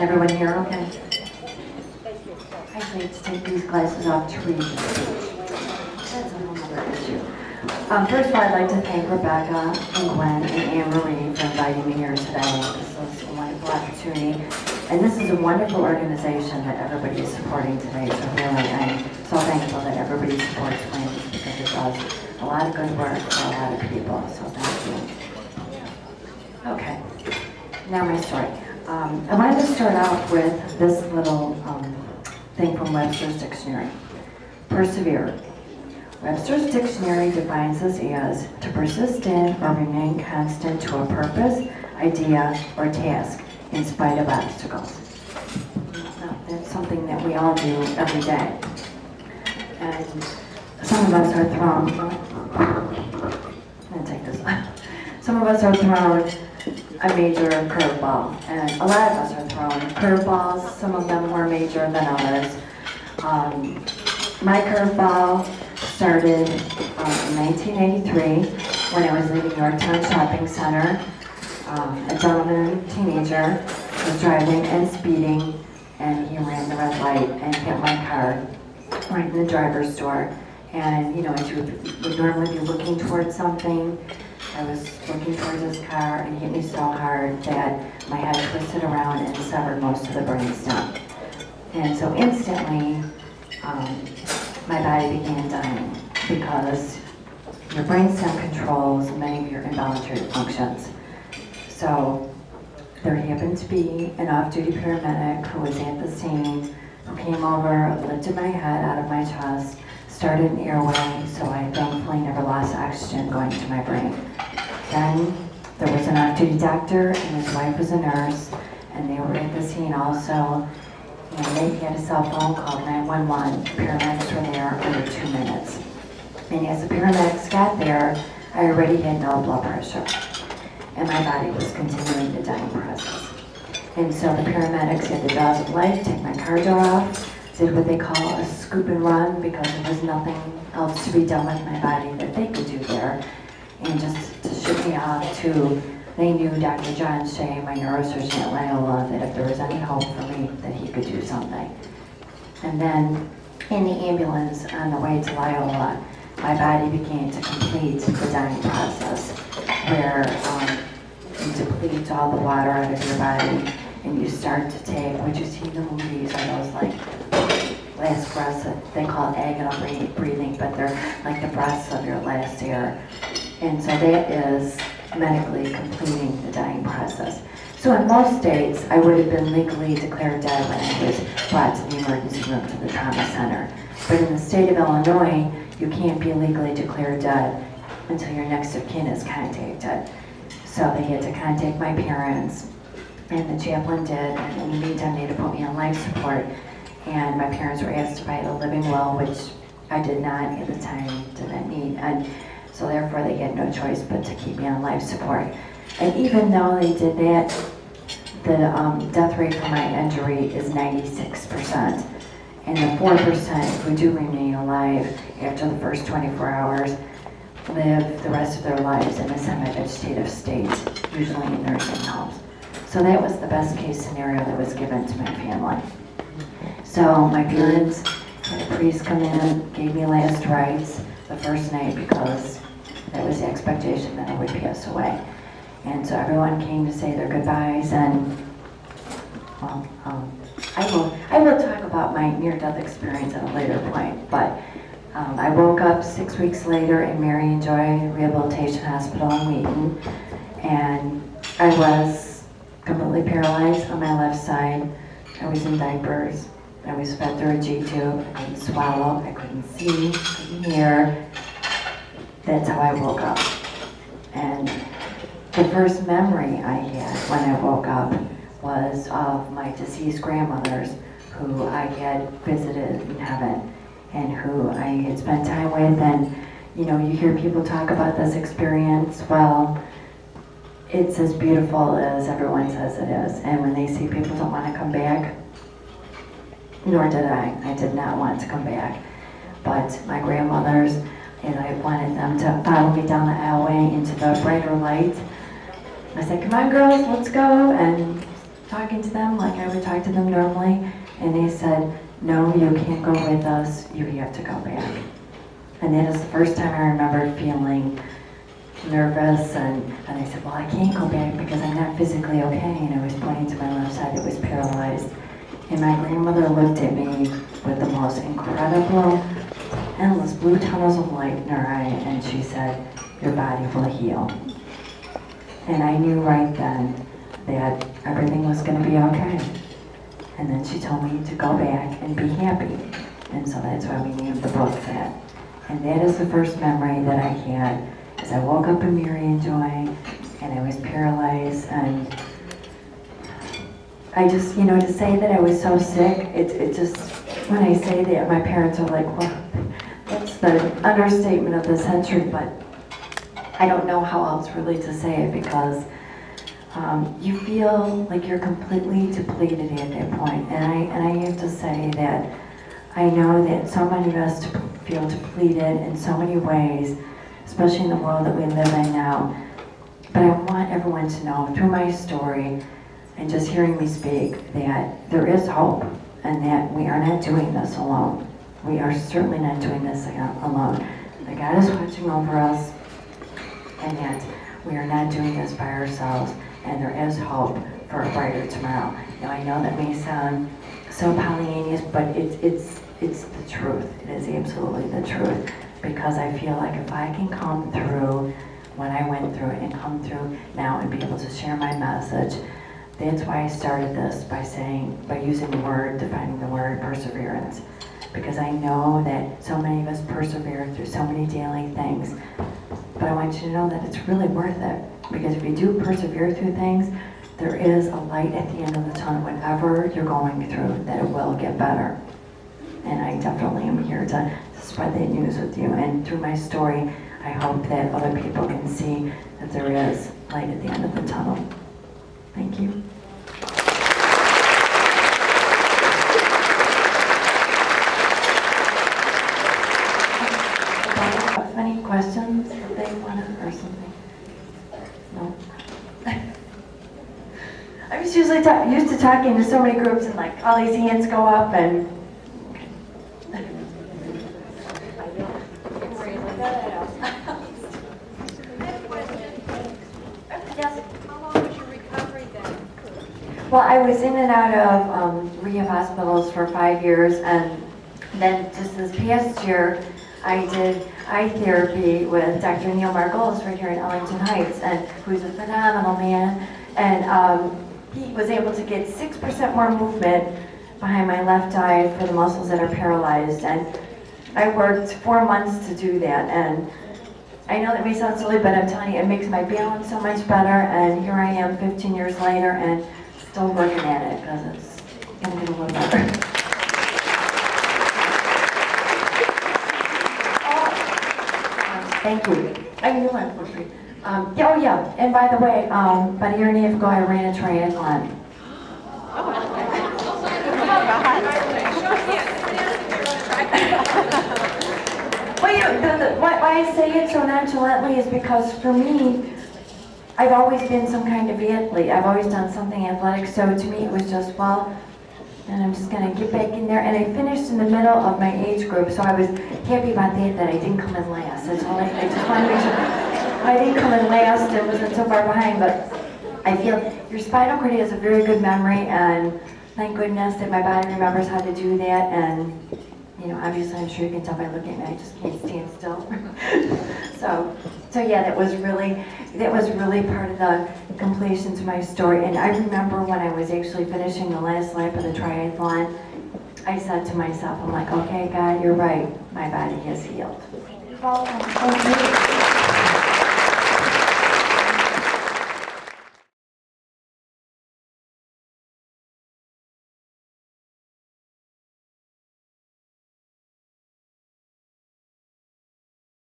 Can everyone hear okay? I need to take these glasses off to read the speech. That's a whole other issue. First of all, I'd like to thank Rebecca and Gwen and Anne-Marie for inviting me here today. This is a wonderful opportunity. And this is a wonderful organization that everybody is supporting today. So really, I'm so thankful that everybody supports Wings because it does a lot of good work for a lot of people. So thank you. Okay, now my story. I wanted to start out with this little thing from Webster's Dictionary. Persevere. Webster's Dictionary defines this as to persist in or remain constant to a purpose, idea, or task in spite of obstacles. Now, that's something that we all do every day. And some of us are thrown, I'm going to take this one. Some of us are thrown a major curveball, and a lot of us are thrown curveballs. Some of them more major than others. My curveball started in 1983 when I was leaving Yorktown Shopping Center. A gentleman, teenager, was driving and speeding, and he ran the red light and hit my car right in the driver's door. And you know, as you would normally be looking towards something, I was looking towards his car and he hit me so hard that my head twisted around and severed most of the brainstem. And so instantly, my body began dying because your brainstem controls many of your involuntary functions. So there happened to be an off-duty paramedic who was at the scene, who came over, lifted my head out of my chest, started an airway, so I thankfully never lost oxygen going to my brain. Then there was an off-duty doctor and his wife was a nurse, and they were at the scene also, and they had a cell phone called 911. Paramedics were there under 2 minutes. And as the paramedics got there, I already had no blood pressure, and my body was continuing the dying process. And so the paramedics had the jaws of life, take my car door off, did what they call a scoop and run because there was nothing else to be done with my body that they could do there. And just to ship me off to, they knew Dr. John Shea, my neurosurgeon at Loyola, that if there was any hope for me, that he could do something. And then in the ambulance on the way to Loyola, my body began to complete the dying process where you deplete all the water out of your body and you start to take, what you see in the movies are those like last breaths, they call it agonal breathing, but they're like the breaths of your last air. And so that is medically completing the dying process. So in most states, I would have been legally declared dead when I was brought to the emergency room to the trauma center. But in the state of Illinois, you can't be legally declared dead until your next of kin is contacted. So they had to contact my parents, and the chaplain did, and in the meantime they had to put me on life support. And my parents were asked if I had a living will, which I did not at the time, did not need. And so therefore they had no choice but to keep me on life support. And even though they did that, the death rate for my injury is 96%. And the 4% who do remain alive after the first 24 hours live the rest of their lives in a semi-vegetative state, usually in nursing homes. So that was the best case scenario that was given to my family. So my parents had a priest come in, gave me last rites the first night because that was the expectation that I would pass away. And so everyone came to say their goodbyes, and well, I will talk about my near-death experience at a later point, but I woke up 6 weeks later in Mary and Joy Rehabilitation Hospital in Wheaton, and I was completely paralyzed on my left side. I was in diapers. I was fed through a G-tube. I couldn't swallow. I couldn't see, couldn't hear. That's how I woke up. And the first memory I had when I woke up was of my deceased grandmothers who I had visited in heaven and who I had spent time with. And you know, you hear people talk about this experience. Well, it's as beautiful as everyone says it is. And when they say people don't want to come back, nor did I. I did not want to come back. But my grandmothers, and I wanted them to follow me down the aisleway into the brighter light. I said, come on girls, let's go. And talking to them like I would talk to them normally, and they said, no, you can't go with us, you have to go back. And that is the first time I remember feeling nervous, and I said, well, I can't go back because I'm not physically okay, and I was pointing to my left side that was paralyzed. And my grandmother looked at me with the most incredible, endless blue tunnels of light in her eye, and she said, your body will heal. And I knew right then that everything was going to be okay. And then she told me to go back and be happy. And so that's why we named the book that. And that is the first memory that I had, as I woke up in Marion Joy, and I was paralyzed, and I just, to say that I was so sick, it just, when I say that, my parents are like, well, that's the understatement of the century, but I don't know how else really to say it, because you feel like you're completely depleted at that point. And I have to say that I know that so many of us feel depleted in so many ways, especially in the world that we live in now. But I want everyone to know through my story and just hearing me speak that there is hope, and that we are not doing this alone. We are certainly not doing this alone. That God is watching over us, and that we are not doing this by ourselves, and there is hope for a brighter tomorrow. Now, I know that may sound so Pollyannish, but it's the truth. It is absolutely the truth, because I feel like if I can come through what I went through and come through now and be able to share my message, that's why I started this by using the word, defining the word perseverance, because I know that so many of us persevere through so many daily things. But I want you to know that it's really worth it, because if you do persevere through things, there is a light at the end of the tunnel. Whatever you're going through, that it will get better. And I definitely am here to spread that news with you. And through my story, I hope that other people can see that there is light at the end of the tunnel. Thank you. Any questions that they want to, or something? No? I was usually used to talking to so many groups, and like all these hands go up, and well, I was in and out of rehab hospitals for 5 years, and then just this past year, I did eye therapy with Dr. Neil Margolis right here in Ellington Heights, and who's a phenomenal man. And he was able to get 6% more movement behind my left eye for the muscles that are paralyzed. And I worked 4 months to do that. And I know that may sound silly, but I'm telling you, it makes my balance so much better. And here I am 15 years later and still working at it, because it's going to get a little better. Thank you. I knew I was free. Yeah. And by the way, about a year and a half ago, I ran a triathlon. Well, why I say it so nonchalantly is because for me, I've always been some kind of athlete. I've always done something athletic. So to me, it was just, well, and I'm just going to get back in there. And I finished in the middle of my age group, so I was happy about that I didn't come in last. That's all I just wanted to make sure. I didn't come in last, it wasn't so far behind, but I feel your spinal cord has a very good memory, and thank goodness that my body remembers how to do that. And obviously I'm sure you can tell by looking at me, I just can't stand still. So yeah, that was really part of the completion to my story. And I remember when I was actually finishing the last lap of the triathlon, I said to myself, I'm like, okay, God, you're right, my body has healed. Thank you.